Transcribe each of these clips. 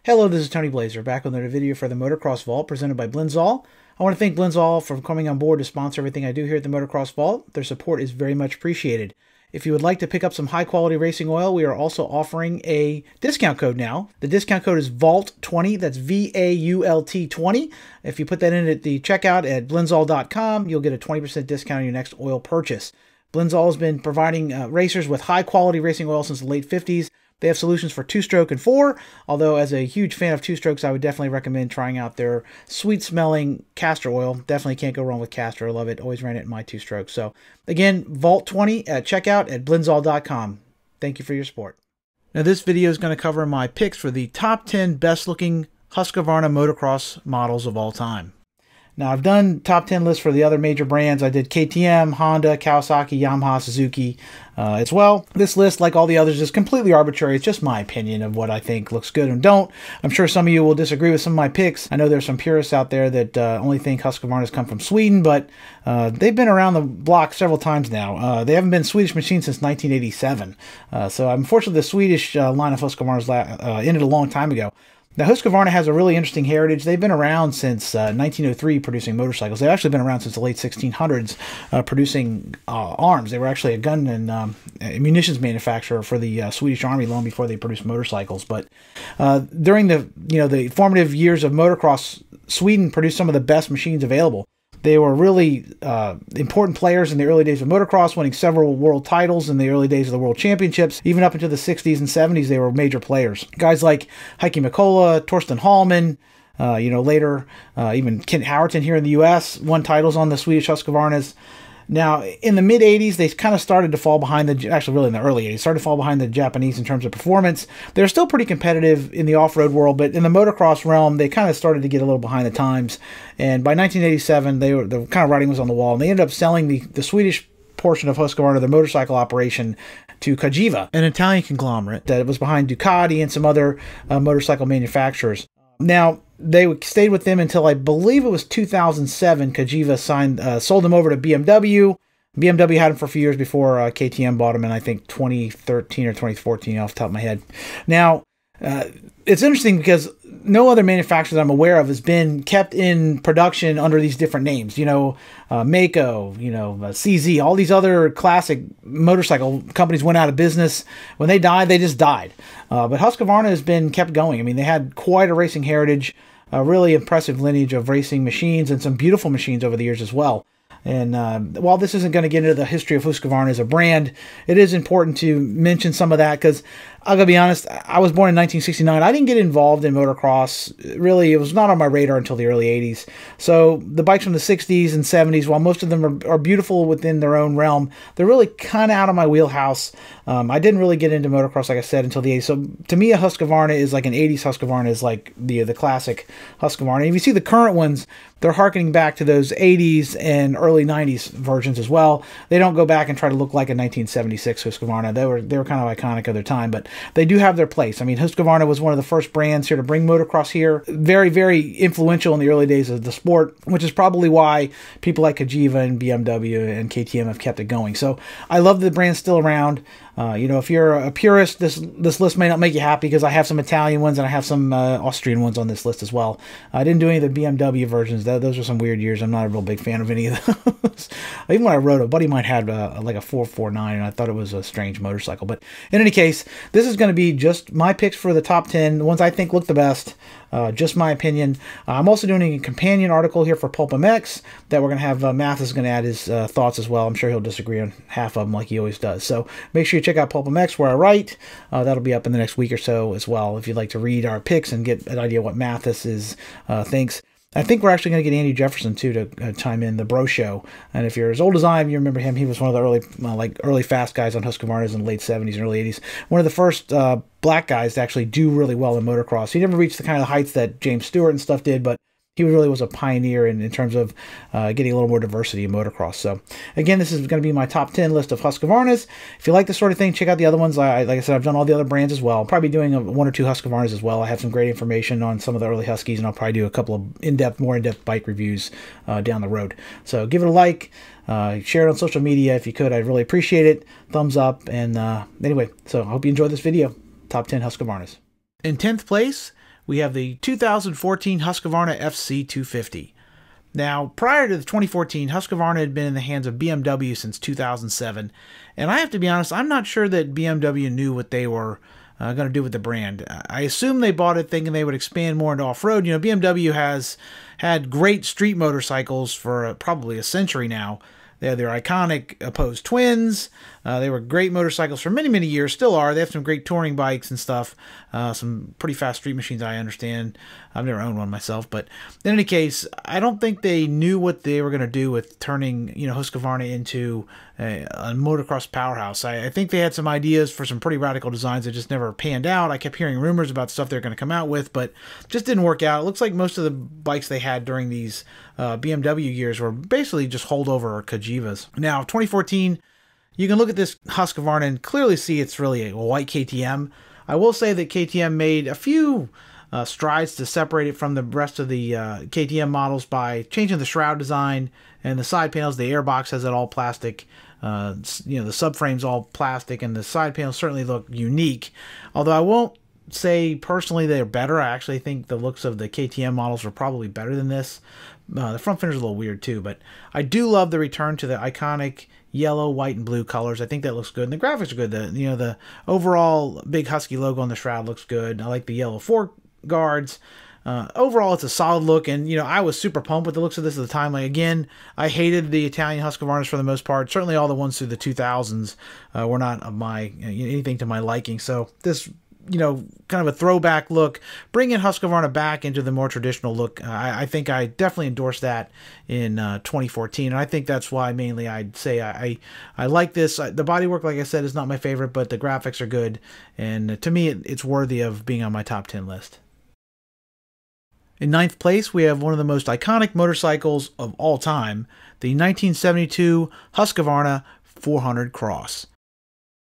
Hello, this is Tony Blazer, back with another video for the Motocross Vault presented by Blinzall. I want to thank Blinzall for coming on board to sponsor everything I do here at the Motocross Vault. Their support is very much appreciated. If you would like to pick up some high-quality racing oil, we are also offering a discount code now. The discount code is VAULT20, that's V-A-U-L-T 20. If you put that in at the checkout at blinzall.com, you'll get a 20% discount on your next oil purchase. Blinzall has been providing racers with high-quality racing oil since the late 50s. They have solutions for two-stroke and four, although as a huge fan of two-strokes, I would definitely recommend trying out their sweet-smelling castor oil. Definitely can't go wrong with castor. I love it. Always ran it in my two-strokes. So, again, Vault20 at checkout at blinzall.com. Thank you for your support. Now, this video is going to cover my picks for the top 10 best-looking Husqvarna motocross models of all time. Now, I've done top 10 lists for the other major brands. I did KTM, Honda, Kawasaki, Yamaha, Suzuki as well. This list, like all the others, is completely arbitrary. It's just my opinion of what I think looks good and don't. I'm sure some of you will disagree with some of my picks. I know there's some purists out there that only think Husqvarna's come from Sweden, but they've been around the block several times now. They haven't been Swedish machines since 1987. So unfortunately, the Swedish line of Husqvarna's ended a long time ago. Now, Husqvarna has a really interesting heritage. They've been around since 1903 producing motorcycles. They've actually been around since the late 1600s producing arms. They were actually a gun and munitions manufacturer for the Swedish Army long before they produced motorcycles. But during the formative years of motocross, Sweden produced some of the best machines available. They were really important players in the early days of motocross, winning several world titles in the early days of the world championships. Even up into the 60s and 70s, they were major players. Guys like Heikki Mikkola, Torsten Hallman, later even Kent Howerton here in the U.S. won titles on the Swedish Husqvarnas. Now, in the mid-'80s, they kind of started to fall behind actually really in the early 80s, started to fall behind the Japanese in terms of performance. They're still pretty competitive in the off-road world, but in the motocross realm, they kind of started to get a little behind the times. And by 1987, the kind of writing was on the wall, and they ended up selling the Swedish portion of Husqvarna, the motorcycle operation, to Cagiva, an Italian conglomerate that was behind Ducati and some other motorcycle manufacturers. Now, they stayed with them until I believe it was 2007. Cagiva sold them over to BMW. BMW had them for a few years before KTM bought them in, I think, 2013 or 2014 off the top of my head. Now, it's interesting because no other manufacturer that I'm aware of has been kept in production under these different names. Mako, CZ, all these other classic motorcycle companies went out of business. When they died, they just died. But Husqvarna has been kept going. I mean, they had quite a racing heritage, a really impressive lineage of racing machines, and some beautiful machines over the years as well. And while this isn't going to get into the history of Husqvarna as a brand, it is important to mention some of that because I'm going to be honest, I was born in 1969. I didn't get involved in motocross. Really, it was not on my radar until the early 80s. So the bikes from the 60s and 70s, while most of them are beautiful within their own realm, they're really kind of out of my wheelhouse. I didn't really get into motocross, like I said, until the 80s. So to me, a Husqvarna is like an 80s Husqvarna is like the classic Husqvarna. And if you see the current ones, they're harkening back to those 80s and early 90s versions as well. They don't go back and try to look like a 1976 Husqvarna. They were kind of iconic of their time, but they do have their place. I mean, Husqvarna was one of the first brands here to bring motocross here. Very, very influential in the early days of the sport, which is probably why people like Cagiva and BMW and KTM have kept it going. So I love that the brand's still around. If you're a purist, this list may not make you happy because I have some Italian ones and I have some Austrian ones on this list as well. I didn't do any of the BMW versions. Those are some weird years. I'm not a real big fan of any of those. Even when I rode, a buddy of mine had like a 449, and I thought it was a strange motorcycle. But in any case, this is going to be just my picks for the top 10, the ones I think look the best. Just my opinion. I'm also doing a companion article here for Pulp MX that we're going to have Mathis going to add his thoughts as well. I'm sure he'll disagree on half of them like he always does. So make sure you check out Pulp MX where I write. That'll be up in the next week or so as well if you'd like to read our picks and get an idea what Mathis thinks. I think we're actually going to get Andy Jefferson, too, to chime in, the Bro Show. And if you're as old as I am, you remember him. He was one of the early fast guys on Husqvarnas in the late 70s and early 80s. One of the first black guys to actually do really well in motocross. He never reached the kind of heights that James Stewart and stuff did, but he really was a pioneer in terms of getting a little more diversity in motocross. So, again, this is going to be my top 10 list of Husqvarnas. If you like this sort of thing, check out the other ones. Like I said, I've done all the other brands as well. I'll probably be doing one or two Husqvarnas as well. I have some great information on some of the early Huskies, and I'll probably do a couple of more in-depth bike reviews down the road. So give it a like. Share it on social media if you could. I'd really appreciate it. Thumbs up. And anyway, so I hope you enjoyed this video. Top 10 Husqvarnas. In 10th place, we have the 2014 Husqvarna FC 250. Now, prior to the 2014, Husqvarna had been in the hands of BMW since 2007, and I have to be honest, I'm not sure that BMW knew what they were going to do with the brand. I assume they bought it thinking they would expand more into off-road. You know, BMW has had great street motorcycles for probably a century now. They had their iconic opposed twins. They were great motorcycles for many, many years. Still are. They have some great touring bikes and stuff. Some pretty fast street machines, I understand. I've never owned one myself. But in any case, I don't think they knew what they were going to do with turning, Husqvarna into a motocross powerhouse. I think they had some ideas for some pretty radical designs that just never panned out. I kept hearing rumors about stuff they're going to come out with, but just didn't work out. It looks like most of the bikes they had during these BMW years were basically just holdover or Kajivas. Now, 2014, you can look at this Husqvarna and clearly see it's really a white KTM. I will say that KTM made a few strides to separate it from the rest of the KTM models by changing the shroud design and the side panels. The airbox has it all plastic. The subframe's all plastic, and the side panels certainly look unique. Although I won't say personally they're better. I actually think the looks of the KTM models were probably better than this. The front fender's a little weird too, but I do love the return to the iconic yellow, white, and blue colors. I think that looks good, and the graphics are good. The overall big Husky logo on the shroud looks good. I like the yellow fork guards. Overall, it's a solid look, and I was super pumped with the looks of this at the time. Like, again, I hated the Italian Husqvarnas for the most part. Certainly, all the ones through the 2000s were not of my anything to my liking. So this, kind of a throwback look, bringing Husqvarna back into the more traditional look. I think I definitely endorsed that in 2014, and I think that's why mainly I'd say I like this. The bodywork, like I said, is not my favorite, but the graphics are good, and to me, it's worthy of being on my top 10 list. In ninth place, we have one of the most iconic motorcycles of all time, the 1972 Husqvarna 400 Crous.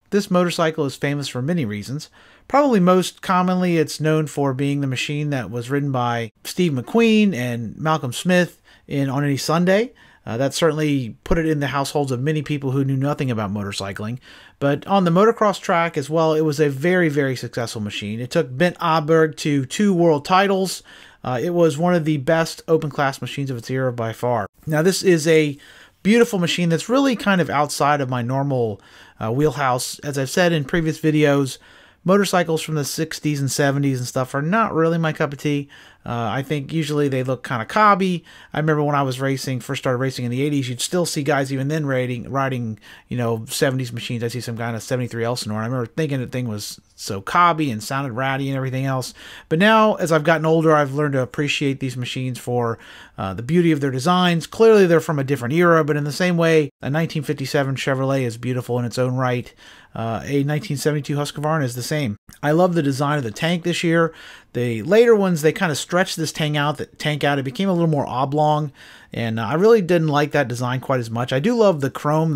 This motorcycle is famous for many reasons. Probably most commonly, it's known for being the machine that was ridden by Steve McQueen and Malcolm Smith On Any Sunday. That certainly put it in the households of many people who knew nothing about motorcycling. But on the motocross track as well, it was a very, very successful machine. It took Bent Åberg to 2 world titles. It was one of the best open class machines of its era by far. Now, this is a beautiful machine that's really kind of outside of my normal wheelhouse. As I've said in previous videos, motorcycles from the 60s and 70s and stuff are not really my cup of tea. I think usually they look kind of cobby. I remember when I was first started racing in the 80s, you'd still see guys even then riding 70s machines. I see some guy in a 73 Elsinore. I remember thinking the thing was so cobby and sounded ratty and everything else. But now, as I've gotten older, I've learned to appreciate these machines for the beauty of their designs. Clearly, they're from a different era, but in the same way, a 1957 Chevrolet is beautiful in its own right. A 1972 Husqvarna is the same. I love the design of the tank this year. The later ones, they kind of stretched this tank out. It became a little more oblong, and I really didn't like that design quite as much. I do love the chrome,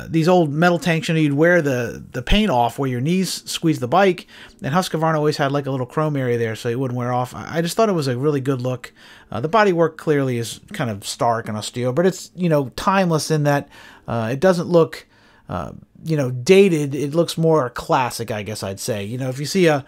these old metal tanks. You'd wear the paint off where your knees squeeze the bike, and Husqvarna always had like a little chrome area there so it wouldn't wear off. I just thought it was a really good look. The bodywork clearly is kind of stark and austere, but it's timeless in that it doesn't look dated. It looks more classic, I guess I'd say. If you see a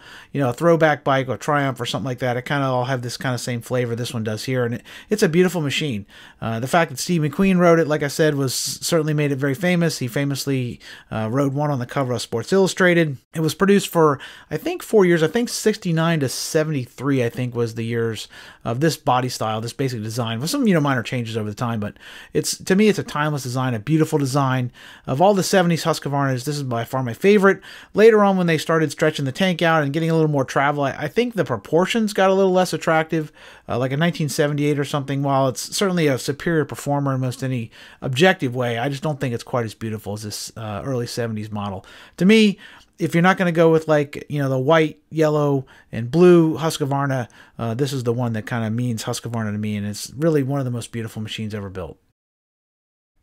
throwback bike or Triumph or something like that, it kind of all have this kind of same flavor this one does here, and it's a beautiful machine. The fact that Steve McQueen rode it, like I said, was certainly made it very famous. He famously rode one on the cover of Sports Illustrated. It was produced for, I think, 4 years. I think 69 to 73, I think, was the years of this body style, this basic design, with some minor changes over the time. But to me, it's a timeless design, a beautiful design. Of all the 70s Husqvarnas, this is by far my favorite. Later on, when they started stretching the tank out and getting a little more travel, I think the proportions got a little less attractive, like a 1978 or something. While it's certainly a superior performer in most any objective way, I just don't think it's quite as beautiful as this early 70s model. To me, if you're not going to go with the white, yellow, and blue Husqvarna, this is the one that kind of means Husqvarna to me, and it's really one of the most beautiful machines ever built.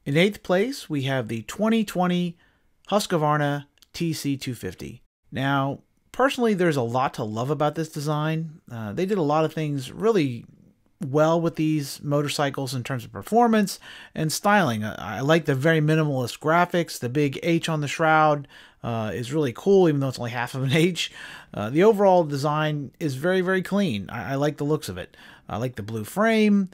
In 8th place, we have the 2020 Husqvarna TC250. Now, personally, there's a lot to love about this design. They did a lot of things really well with these motorcycles in terms of performance and styling. I like the very minimalist graphics. The big H on the shroud is really cool, even though it's only half of an H. The overall design is very, very clean. I like the looks of it. I like the blue frame.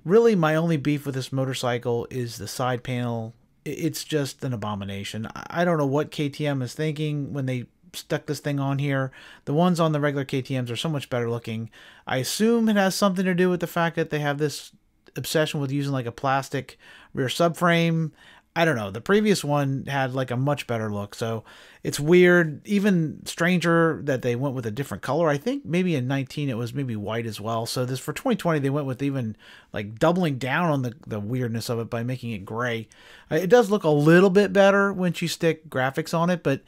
Really, my only beef with this motorcycle is the side panel. It's just an abomination. I don't know what KTM is thinking when they stuck this thing on here. The ones on the regular KTMs are so much better looking. I assume it has something to do with the fact that they have this obsession with using like a plastic rear subframe. I don't know. The previous one had like a much better look, so it's weird. Even stranger that they went with a different color. I think maybe in 19 it was maybe white as well. So this for 2020 they went with even like doubling down on the weirdness of it by making it gray. It does look a little bit better when you stick graphics on it, but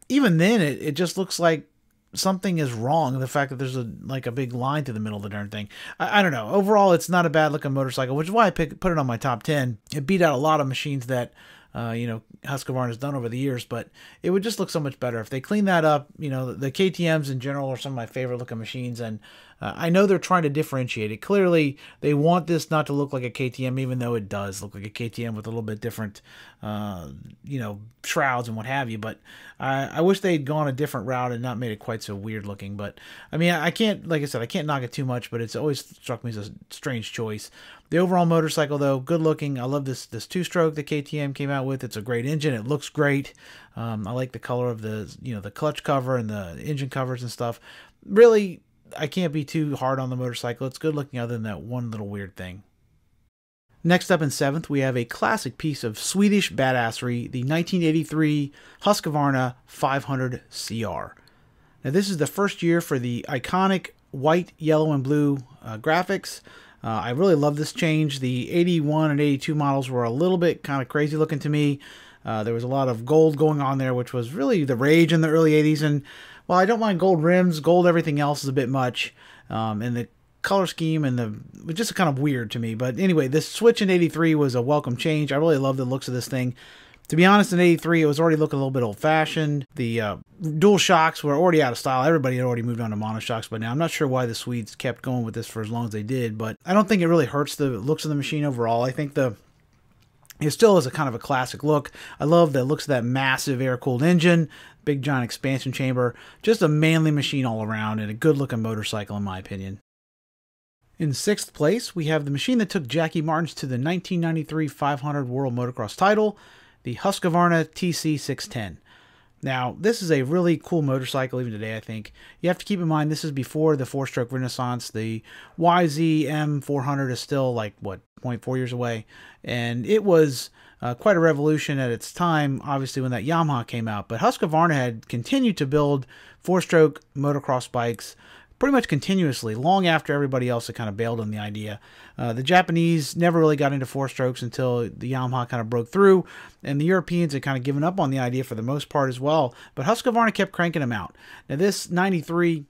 even then it just looks like something is wrong. The fact that there's like a big line to the middle of the darn thing. I don't know. Overall, it's not a bad looking motorcycle, which is why I put it on my top 10. It beat out a lot of machines that, Husqvarna has done over the years, but it would just look so much better if they clean that up. The KTMs in general are some of my favorite looking machines, and I know they're trying to differentiate it. Clearly, they want this not to look like a KTM, even though it does look like a KTM with a little bit different, shrouds and what have you. But I wish they'd gone a different route and not made it quite so weird looking. But I mean, I can't, like I said, I can't knock it too much, but it's always struck me as a strange choice. The overall motorcycle, though, good looking. I love this two-stroke that KTM came out with. It's a great engine. It looks great. I like the color of the clutch cover and the engine covers and stuff. Really, I can't be too hard on the motorcycle. It's good looking other than that one little weird thing. Next up in 7th, we have a classic piece of Swedish badassery, the 1983 Husqvarna 500 CR. Now, this is the first year for the iconic white, yellow, and blue graphics. I really love this change. The 81 and 82 models were a little bit kind of crazy looking to me. There was a lot of gold going on there, which was really the rage in the early 80s. And while I don't mind gold rims, gold everything else is a bit much. And the color scheme and it was just kind of weird to me. But anyway, this switch in 83 was a welcome change. I really love the looks of this thing. To be honest, in 83, it was already looking a little bit old-fashioned. The dual shocks were already out of style. Everybody had already moved on to monoshocks by now. I'm not sure why the Swedes kept going with this for as long as they did, but I don't think it really hurts the looks of the machine overall. I think it still is a kind of a classic look. I love the looks of that massive air-cooled engine, big giant expansion chamber. Just a manly machine all around and a good-looking motorcycle in my opinion. In 6th place, we have the machine that took Jackie Martins to the 1993 500 World Motocross title, the Husqvarna TC610. Now, this is a really cool motorcycle even today, I think. You have to keep in mind, this is before the four-stroke renaissance. The YZM400 is still, like, 0.4 years away. And it was quite a revolution at its time, obviously, when that Yamaha came out. But Husqvarna had continued to build four-stroke motocross bikes pretty much continuously, long after everybody else had kind of bailed on the idea. The Japanese never really got into four strokes until the Yamaha kind of broke through, and the Europeans had kind of given up on the idea for the most part as well. But Husqvarna kept cranking them out. Now this 93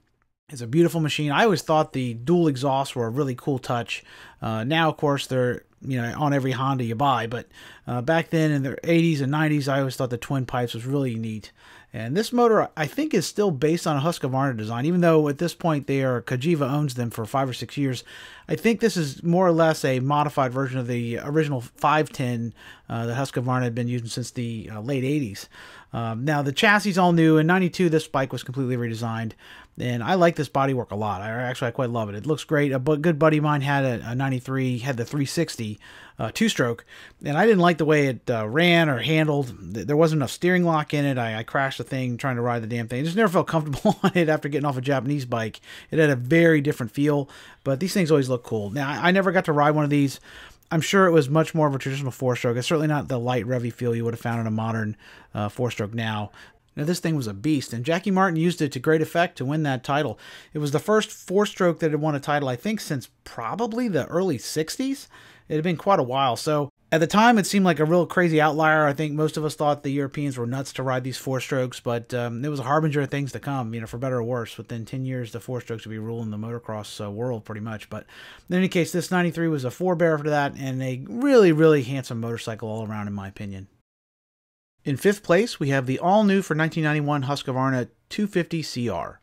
is a beautiful machine. I always thought the dual exhausts were a really cool touch. Now, of course, they're on every Honda you buy, but back then in the 80s and 90s, I always thought the twin pipes was really neat. And this motor, I think, is still based on a Husqvarna design, even though at this point Cagiva owns them for 5 or 6 years. I think this is more or less a modified version of the original 510 that Husqvarna had been using since the late 80s. Now, the chassis is all new. In 92, this bike was completely redesigned. And I like this bodywork a lot. I quite love it. It looks great. A good buddy of mine had a 93, had the 360 two-stroke, and I didn't like the way it ran or handled. There wasn't enough steering lock in it. I crashed the thing trying to ride the damn thing. I just never felt comfortable on it after getting off a Japanese bike. It had a very different feel, but these things always look cool. Now, I never got to ride one of these. I'm sure it was much more of a traditional four-stroke. It's certainly not the light, revvy feel you would have found in a modern four-stroke now. Now, this thing was a beast, and Jackie Martin used it to great effect to win that title. It was the first four-stroke that had won a title, I think, since probably the early 60s. It had been quite a while, so at the time, it seemed like a real crazy outlier. I think most of us thought the Europeans were nuts to ride these four-strokes, but it was a harbinger of things to come, for better or worse. Within 10 years, the four-strokes would be ruling the motocross world pretty much. But in any case, this 93 was a forebearer to that, and a really, really handsome motorcycle all around, in my opinion. In 5th place, we have the all-new for 1991 Husqvarna 250 CR.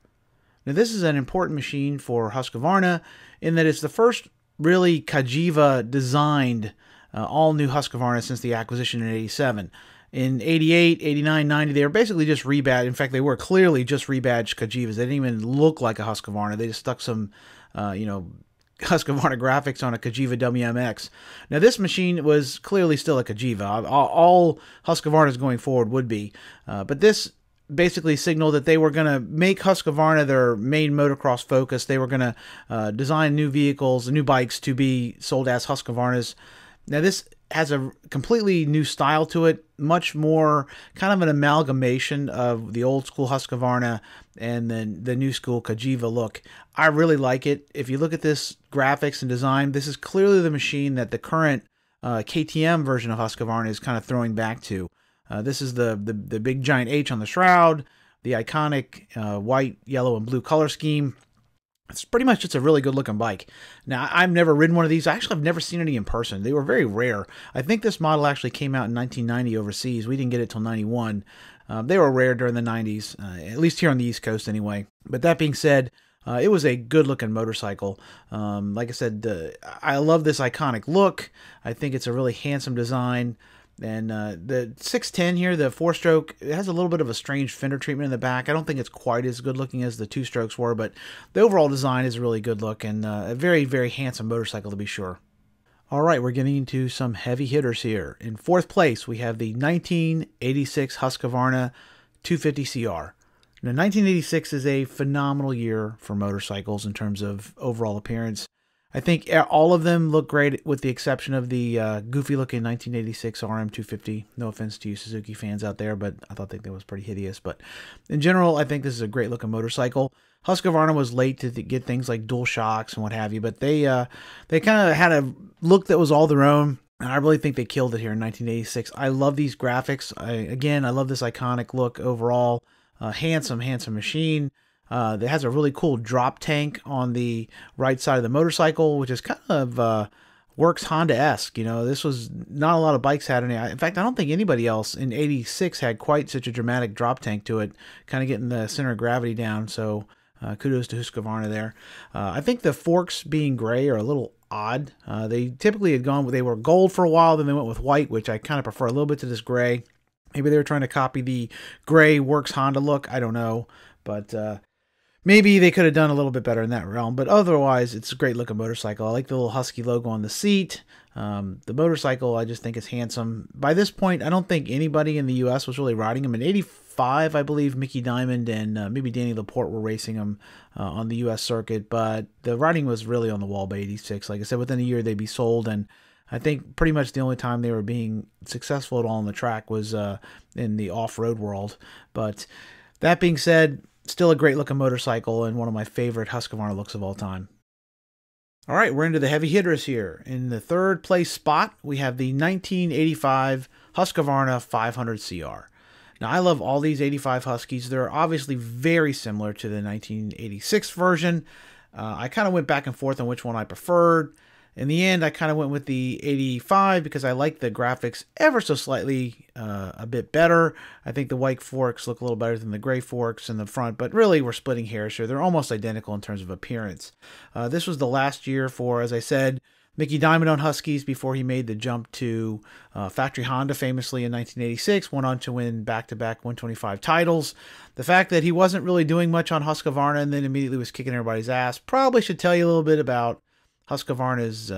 Now, this is an important machine for Husqvarna in that it's the first really Cagiva designed all new Husqvarna since the acquisition in 87. In 88, 89, 90, they were basically just rebadged. In fact, they were clearly just rebadged Cagivas. They didn't even look like a Husqvarna. They just stuck some, Husqvarna graphics on a Cagiva WMX. Now, this machine was clearly still a Cagiva. All Husqvarnas going forward would be. But this basically signaled that they were going to make Husqvarna their main motocross focus. They were going to design new vehicles, new bikes to be sold as Husqvarnas. Now, this has a completely new style to it, much more kind of an amalgamation of the old school Husqvarna and then the new school Cagiva look. I really like it. If you look at this graphics and design, this is clearly the machine that the current KTM version of Husqvarna is kind of throwing back to. This is the big giant H on the shroud, the iconic white, yellow, and blue color scheme. It's pretty much just a really good looking bike. Now, I've never ridden one of these. Actually, I've never seen any in person. They were very rare. I think this model actually came out in 1990 overseas. We didn't get it till 91. They were rare during the 90s, at least here on the East Coast anyway. But that being said, it was a good looking motorcycle. Like I said, I love this iconic look. I think it's a really handsome design. And the 610 here, the 4-stroke, it has a little bit of a strange fender treatment in the back. I don't think it's quite as good looking as the 2-strokes were, but the overall design is really good look and a very, very handsome motorcycle to be sure. All right, we're getting into some heavy hitters here. In 4th place, we have the 1986 Husqvarna 250 CR. Now, 1986 is a phenomenal year for motorcycles in terms of overall appearance. I think all of them look great with the exception of the goofy-looking 1986 RM250. No offense to you Suzuki fans out there, but I thought that was pretty hideous. But in general, I think this is a great-looking motorcycle. Husqvarna was late to get things like dual shocks and what have you, but they kind of had a look that was all their own. And I really think they killed it here in 1986. I love these graphics. I love this iconic look overall. Handsome machine. It has a really cool drop tank on the right side of the motorcycle, which is kind of works Honda-esque. You know, this was not a lot of bikes had any. In fact, I don't think anybody else in 86 had quite such a dramatic drop tank to it, kind of getting the center of gravity down. So kudos to Husqvarna there. I think the forks being gray are a little odd. They typically they were gold for a while, then they went with white, which I kind of prefer a little bit to this gray. Maybe they were trying to copy the gray works Honda look. I don't know, but maybe they could have done a little bit better in that realm, but otherwise, it's a great looking motorcycle. I like the little Husky logo on the seat. The motorcycle, I just think is handsome. By this point, I don't think anybody in the U.S. was really riding them. In 85, I believe Mickey Diamond and maybe Danny Laporte were racing them on the U.S. circuit, but the riding was really on the wall by 86. Like I said, within a year, they'd be sold, and I think pretty much the only time they were being successful at all on the track was in the off-road world. But that being said, still a great looking motorcycle and one of my favorite Husqvarna looks of all time. All right, we're into the heavy hitters here. In the 3rd place spot, we have the 1985 Husqvarna 500 CR. Now, I love all these 85 Huskies. They're obviously very similar to the 1986 version. I kind of went back and forth on which one I preferred. In the end, I kind of went with the 85 because I like the graphics ever so slightly a bit better. I think the white forks look a little better than the gray forks in the front, but really we're splitting hairs here. They're almost identical in terms of appearance. This was the last year for, as I said, Mickey Diamond on Huskies before he made the jump to Factory Honda famously in 1986, went on to win back-to-back 125 titles. The fact that he wasn't really doing much on Husqvarna and then immediately was kicking everybody's ass probably should tell you a little bit about Husqvarna's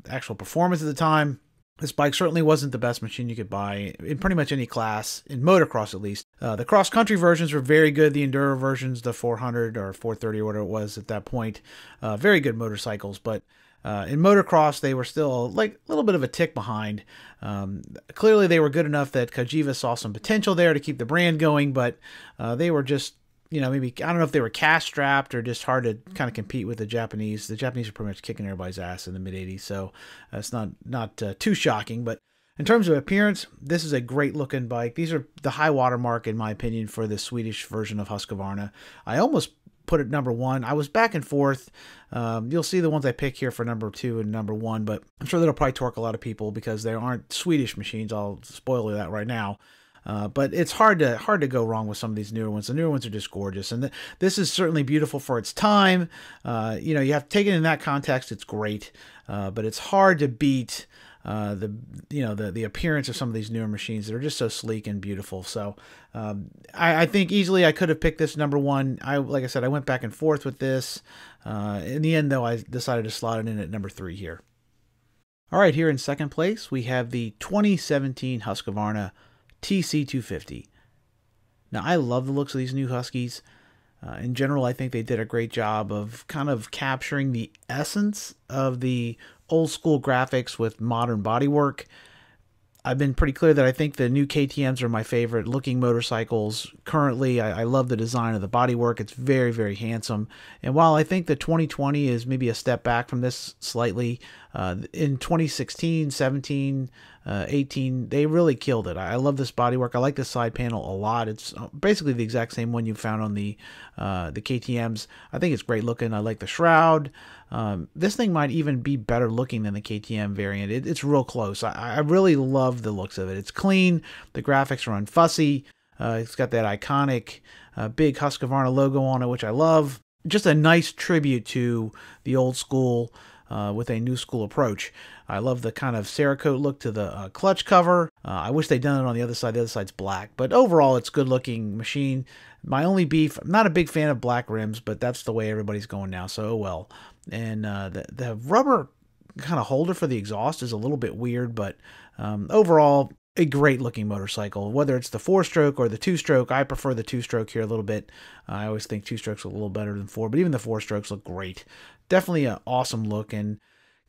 actual performance at the time. This bike certainly wasn't the best machine you could buy in pretty much any class, in motocross at least. The cross-country versions were very good. The enduro versions, the 400 or 430 or whatever it was at that point, very good motorcycles. But in motocross, they were still like a little bit of a tick behind. Clearly, they were good enough that Cagiva saw some potential there to keep the brand going, but they were just, you know, maybe, I don't know if they were cash strapped or just hard to kind of compete with the Japanese. The Japanese are pretty much kicking everybody's ass in the mid-80s, so it's not too shocking. But in terms of appearance, this is a great looking bike. These are the high water mark, in my opinion, for the Swedish version of Husqvarna. I almost put it number 1. I was back and forth. You'll see the ones I pick here for number 2 and number 1, but I'm sure that'll probably torque a lot of people because they aren't Swedish machines. I'll spoil you that right now. But it's hard to go wrong with some of these newer ones. The newer ones are just gorgeous, and this is certainly beautiful for its time. You know, you have to take it in that context. It's great, but it's hard to beat the appearance of some of these newer machines that are just so sleek and beautiful. So I think easily I could have picked this number one. Like I said, I went back and forth with this. In the end, though, I decided to slot it in at number 3 here. All right, here in second place, we have the 2017 Husqvarna TC250. Now, I love the looks of these new Huskies. In general, I think they did a great job of kind of capturing the essence of the old school graphics with modern bodywork. I've been pretty clear that I think the new KTMs are my favorite looking motorcycles currently. I love the design of the bodywork. It's very, very handsome. And while I think the 2020 is maybe a step back from this slightly, in 2016, 17, 18, they really killed it. I love this bodywork. I like this side panel a lot. It's basically the exact same one you found on the KTMs. I think it's great looking. I like the shroud. This thing might even be better looking than the KTM variant. It's real close. I really love the looks of it. It's clean. The graphics are unfussy. It's got that iconic big Husqvarna logo on it, which I love. Just a nice tribute to the old school with a new school approach. I love the kind of Cerakote look to the clutch cover. I wish they'd done it on the other side. The other side's black. But overall, it's a good-looking machine. My only beef, I'm not a big fan of black rims, but that's the way everybody's going now, so oh well. And the rubber kind of holder for the exhaust is a little bit weird, but overall, a great-looking motorcycle. Whether it's the 4-stroke or the 2-stroke, I prefer the 2-stroke here a little bit. I always think 2-strokes are a little better than 4, but even the 4-strokes look great. Definitely an awesome look, and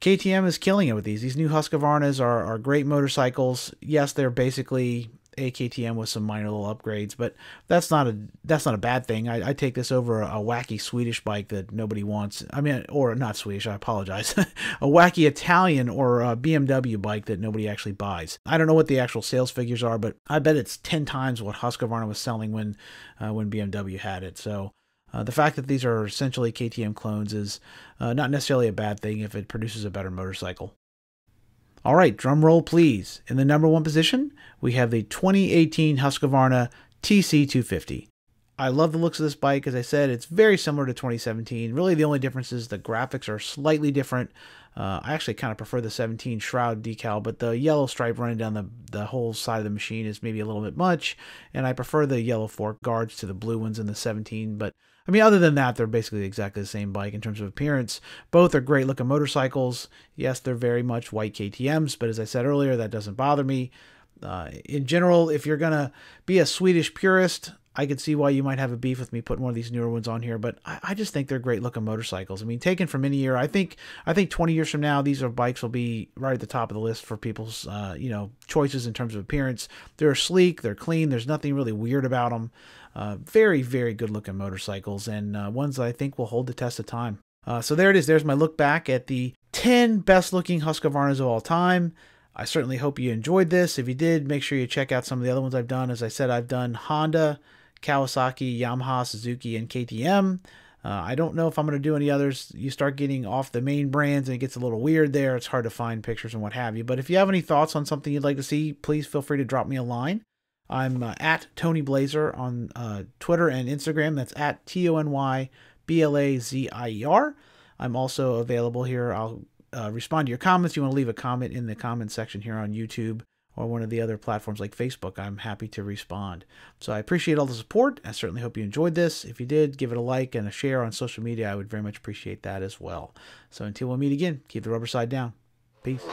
KTM is killing it with these. These new Husqvarnas are great motorcycles. Yes, they're basically a KTM with some minor little upgrades, but that's not a bad thing. I take this over a wacky Swedish bike that nobody wants. I mean, or not Swedish, I apologize. A wacky Italian or a BMW bike that nobody actually buys. I don't know what the actual sales figures are, but I bet it's 10 times what Husqvarna was selling when BMW had it. So the fact that these are essentially KTM clones is not necessarily a bad thing if it produces a better motorcycle. All right, drum roll please. In the number 1 position, we have the 2018 Husqvarna TC250. I love the looks of this bike. As I said, it's very similar to 2017. Really, the only difference is the graphics are slightly different. I actually kind of prefer the 17 shroud decal, but the yellow stripe running down the whole side of the machine is maybe a little bit much, and I prefer the yellow fork guards to the blue ones in the 17, but I mean, other than that, they're basically exactly the same bike in terms of appearance. Both are great looking motorcycles. Yes, they're very much white KTMs, but as I said earlier, that doesn't bother me. In general, if you're going to be a Swedish purist, I could see why you might have a beef with me putting one of these newer ones on here, but I just think they're great looking motorcycles. I mean, taken from any year, I think 20 years from now, these bikes will be right at the top of the list for people's choices in terms of appearance. They're sleek, they're clean, there's nothing really weird about them. Very, very good looking motorcycles, and ones that I think will hold the test of time. So there it is. There's my look back at the 10 best looking Husqvarnas of all time. I certainly hope you enjoyed this. If you did, make sure you check out some of the other ones I've done. As I said, I've done Honda, Kawasaki, Yamaha, Suzuki, and KTM. I don't know if I'm going to do any others. You start getting off the main brands and it gets a little weird there. It's hard to find pictures and what have you. But if you have any thoughts on something you'd like to see, please feel free to drop me a line. I'm at Tony Blazer on Twitter and Instagram. That's at TonyBlazier. I'm also available here. I'll respond to your comments. You want to leave a comment in the comment section here on YouTube or one of the other platforms like Facebook. I'm happy to respond. So I appreciate all the support. I certainly hope you enjoyed this. If you did, give it a like and a share on social media. I would very much appreciate that as well. So until we meet again, keep the rubber side down. Peace.